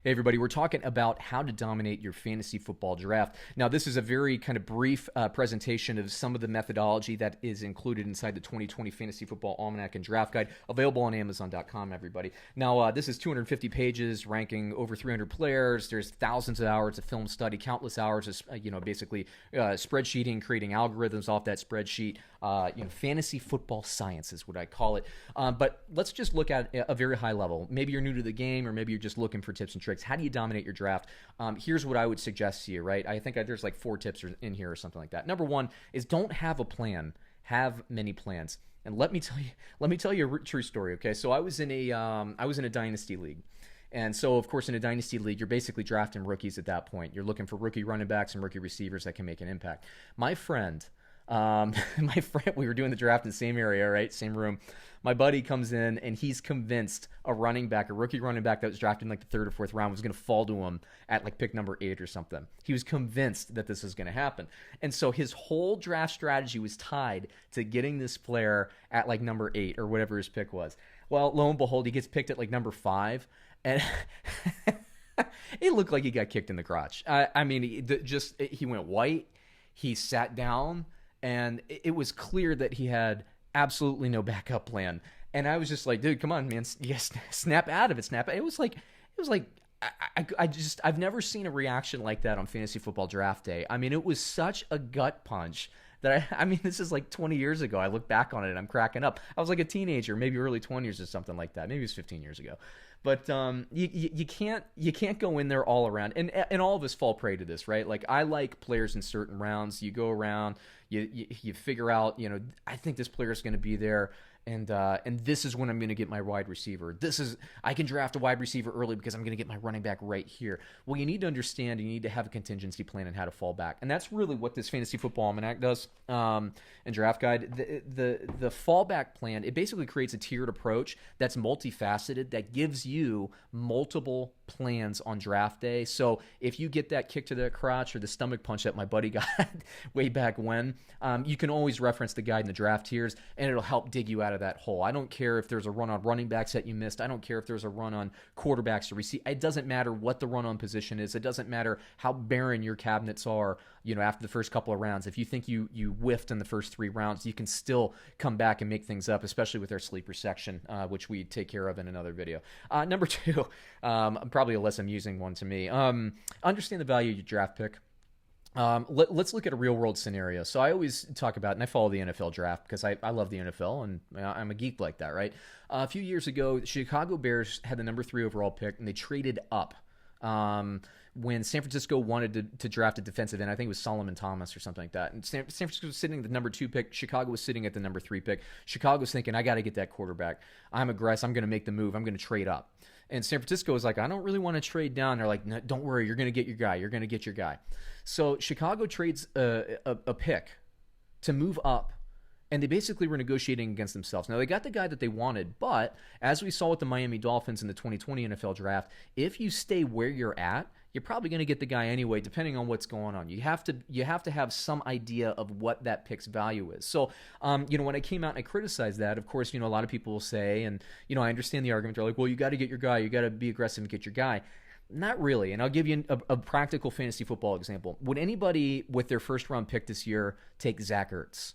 Hey everybody, we're talking about how to dominate your fantasy football draft. Now, this is a very kind of brief presentation of some of the methodology that is included inside the 2020 Fantasy Football Almanac and Draft Guide, available on Amazon.com, everybody. Now, this is 250 pages, ranking over 300 players. There's thousands of hours of film study, countless hours of, basically spreadsheeting, creating algorithms off that spreadsheet. Fantasy football science is what I call it. But let's just look at a very high level. Maybe you're new to the game, or maybe you're just looking for tips and tricks. How do you dominate your draft? Here's what I would suggest to you, right? I think there's like 4 tips in here or something like that. Number 1 is don't have a plan. Have many plans. And let me tell you a true story. Okay, so I was in a dynasty league. And so, of course, in a dynasty league, you're basically drafting rookies at that point. You're looking for rookie running backs and rookie receivers that can make an impact. My friend, we were doing the draft in the same area, right? Same room. My buddy comes in and he's convinced a rookie running back that was drafted in like the 3rd or 4th round was going to fall to him at like pick number 8 or something. He was convinced that this was going to happen. And so his whole draft strategy was tied to getting this player at like number 8 or whatever his pick was. Well, lo and behold, he gets picked at like number 5. And it looked like he got kicked in the crotch. He went white. He sat down. And it was clear that he had absolutely no backup plan. And I was just like, dude, come on, man. Yes, snap out of it. Snap. It was like I've never seen a reaction like that on fantasy football draft day. I mean, it was such a gut punch that this is like 20 years ago. I look back on it and I'm cracking up. I was like a teenager, maybe early 20s or something like that. Maybe it was 15 years ago. But you can't go in there all around, and all of us fall prey to this, right? Like, I like players in certain rounds. You go around, you figure out, I think this player is going to be there, and this is when I'm going to get my wide receiver. I can draft a wide receiver early because I'm going to get my running back right here. Well, you need to understand, you need to have a contingency plan on how to fall back, and that's really what this Fantasy Football Almanac does, and Draft Guide. The fallback plan, it basically creates a tiered approach that's multifaceted, that gives you multiple plans on draft day. So if you get that kick to the crotch or the stomach punch that my buddy got way back when, you can always reference the guide in the draft tiers, and it'll help dig you out of that hole. I don't care if there's a run on running backs that you missed. I don't care if there's a run on quarterbacks or receive. It doesn't matter what the run on position is. It doesn't matter how barren your cabinets are, after the first couple of rounds. If you think you whiffed in the first 3 rounds, you can still come back and make things up, especially with our sleeper section, which we take care of in another video. Number 2, probably a less amusing one to me. Understand the value of your draft pick. Let's look at a real world scenario. So I always talk about, and I follow the NFL draft because I love the NFL and I'm a geek like that, right? A few years ago, the Chicago Bears had the number 3 overall pick and they traded up. When San Francisco wanted to draft a defensive end, I think it was Solomon Thomas or something like that. And San Francisco was sitting at the number 2 pick. Chicago was sitting at the number 3 pick. Chicago was thinking, I got to get that quarterback. I'm aggressive. I'm going to make the move. I'm going to trade up. And San Francisco was like, I don't really want to trade down. They're like, no, don't worry. You're going to get your guy. You're going to get your guy. So Chicago trades a pick to move up. And they basically were negotiating against themselves. Now, they got the guy that they wanted, but as we saw with the Miami Dolphins in the 2020 NFL draft, if you stay where you're at, you're probably going to get the guy anyway, depending on what's going on. You have to have some idea of what that pick's value is. So, when I came out and I criticized that, of course, a lot of people will say, and, I understand the argument. They're like, well, you got to get your guy. You got to be aggressive and get your guy. Not really. And I'll give you a practical fantasy football example. Would anybody with their first round pick this year take Zach Ertz?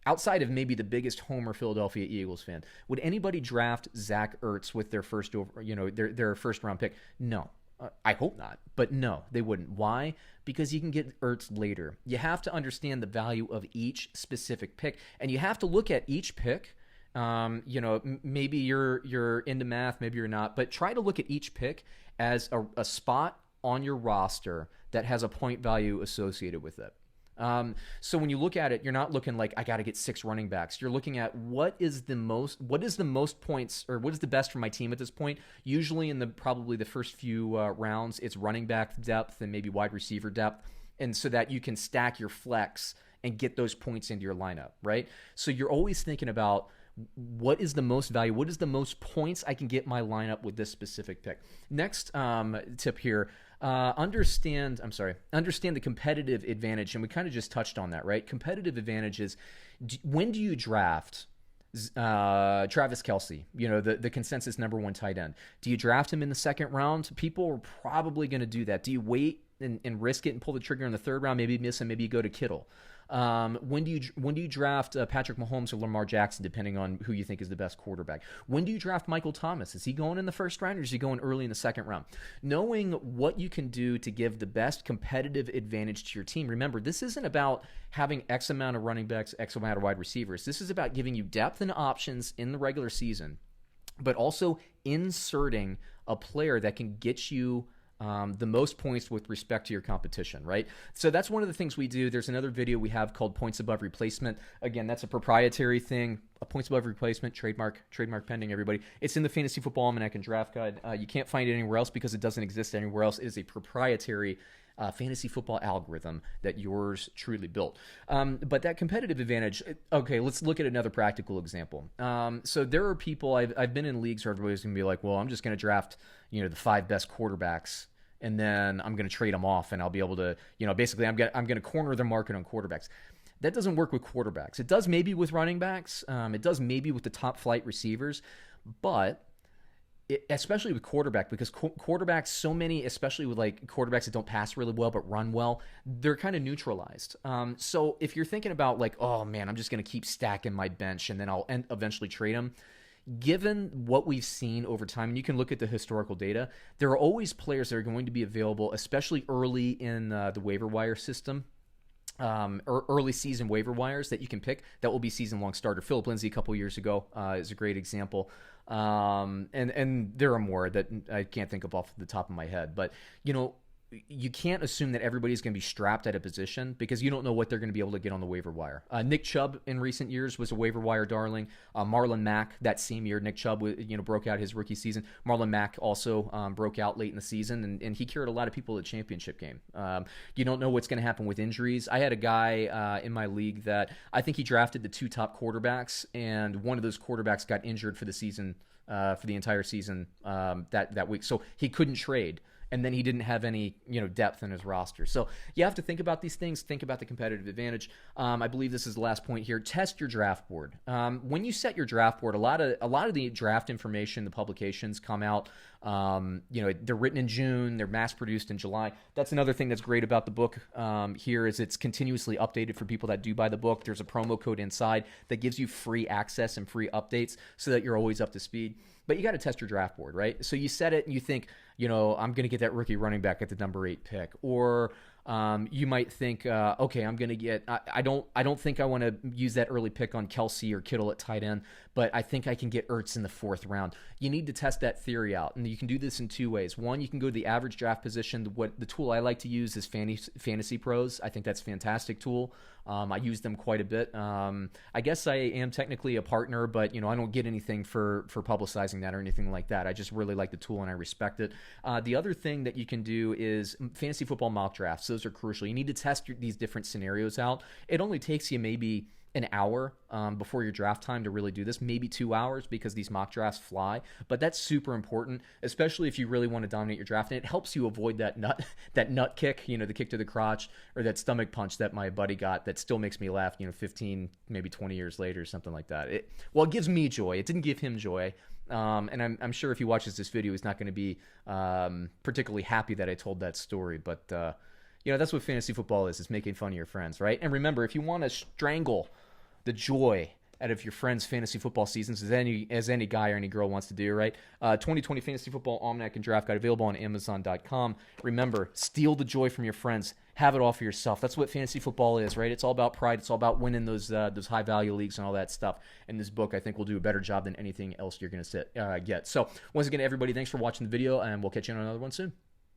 Outside of maybe the biggest homer Philadelphia Eagles fan, would anybody draft Zach Ertz with their first round pick? No. I hope not, but no, they wouldn't. Why? Because you can get Ertz later. You have to understand the value of each specific pick, and you have to look at each pick. Maybe you're into math, maybe you're not, but try to look at each pick as a spot on your roster that has a point value associated with it. So when you look at it, you're not looking like I got to get 6 running backs. You're looking at what is the most points, or what is the best for my team at this point. Usually in probably the first few rounds, it's running back depth and maybe wide receiver depth, and so that you can stack your flex and get those points into your lineup, right? So you're always thinking about what is the most value, what is the most points I can get my lineup with this specific pick. Next tip here. Understand the competitive advantage, and we kind of just touched on that, right? Competitive advantage is, when do you draft Travis Kelce, the consensus number one tight end. Do you draft him in the second round? People are probably going to do that. Do you wait and risk it and pull the trigger in the third round? Maybe miss him. Maybe you go to Kittle. When do you draft Patrick Mahomes or Lamar Jackson, depending on who you think is the best quarterback? When do you draft Michael Thomas? Is he going in the first round or is he going early in the second round? Knowing what you can do to give the best competitive advantage to your team. Remember, this isn't about having X amount of running backs, X amount of wide receivers. This is about giving you depth and options in the regular season, but also inserting a player that can get you the most points with respect to your competition, right? So that's one of the things we do. There's another video we have called Points Above Replacement. Again, that's a proprietary thing. A Points Above Replacement, trademark pending, everybody. It's in the Fantasy Football Almanac and Draft Guide. You can't find it anywhere else because it doesn't exist anywhere else. It is a proprietary fantasy football algorithm that yours truly built. But that competitive advantage, okay, let's look at another practical example. So there are people, I've been in leagues where everybody's going to be like, well, I'm just going to draft, the 5 best quarterbacks, and then I'm going to trade them off, and I'll be able to, basically I'm going to corner the market on quarterbacks. That doesn't work with quarterbacks. It does maybe with running backs. It does maybe with the top flight receivers, but especially with quarterback, because quarterbacks, so many, especially with like quarterbacks that don't pass really well but run well, they're kind of neutralized. So if you're thinking about like, oh man, I'm just going to keep stacking my bench and then I'll eventually trade them, given what we've seen over time, and you can look at the historical data, there are always players that are going to be available, especially early in the waiver wire system. Or early season waiver wires that you can pick that will be season long starter. Philip Lindsay a couple years ago is a great example. And there are more that I can't think of off the top of my head, but you can't assume that everybody's going to be strapped at a position because you don't know what they're going to be able to get on the waiver wire. Nick Chubb in recent years was a waiver wire darling. Marlon Mack that same year, Nick Chubb broke out his rookie season. Marlon Mack also broke out late in the season, and he carried a lot of people at the championship game. You don't know what's going to happen with injuries. I had a guy in my league that I think he drafted the 2 top quarterbacks, and one of those quarterbacks got injured for the season, for the entire season that week, so he couldn't trade. And then he didn't have any, depth in his roster. So you have to think about these things. Think about the competitive advantage. I believe this is the last point here. Test your draft board. When you set your draft board, a lot of the draft information, the publications come out. They're written in June. They're mass produced in July. That's another thing that's great about the book. Here is it's continuously updated for people that do buy the book. There's a promo code inside that gives you free access and free updates so that you're always up to speed. But you got to test your draft board, right? So you set it and you think, I'm going to get that rookie running back at the number 8 pick. Or you might think, okay, I'm going to get, I don't think I want to use that early pick on Kelce or Kittle at tight end, but I think I can get Ertz in the 4th round. You need to test that theory out. And you can do this in 2 ways. One, you can go to the average draft position. The tool I like to use is Fantasy Pros. I think that's a fantastic tool. I use them quite a bit. I guess I am technically a partner, but I don't get anything for publicizing that or anything like that. I just really like the tool and I respect it. The other thing that you can do is fantasy football mock drafts. Those are crucial. You need to test these different scenarios out. It only takes you maybe an hour before your draft time to really do this, maybe 2 hours because these mock drafts fly. But that's super important, especially if you really want to dominate your draft. And it helps you avoid that nut kick, the kick to the crotch or that stomach punch that my buddy got that still makes me laugh, 15, maybe 20 years later, something like that. It gives me joy. It didn't give him joy. And I'm sure if he watches this video, he's not going to be particularly happy that I told that story. But, that's what fantasy football is. It's making fun of your friends, right? And remember, if you want to strangle the joy out of your friends' fantasy football seasons, as any guy or any girl wants to do, right? 2020 Fantasy Football Almanac and Draft Guide available on Amazon.com. Remember, steal the joy from your friends. Have it all for yourself. That's what fantasy football is, right? It's all about pride. It's all about winning those high-value leagues and all that stuff. And this book, I think, will do a better job than anything else you're going to get. So, once again, everybody, thanks for watching the video, and we'll catch you on another one soon.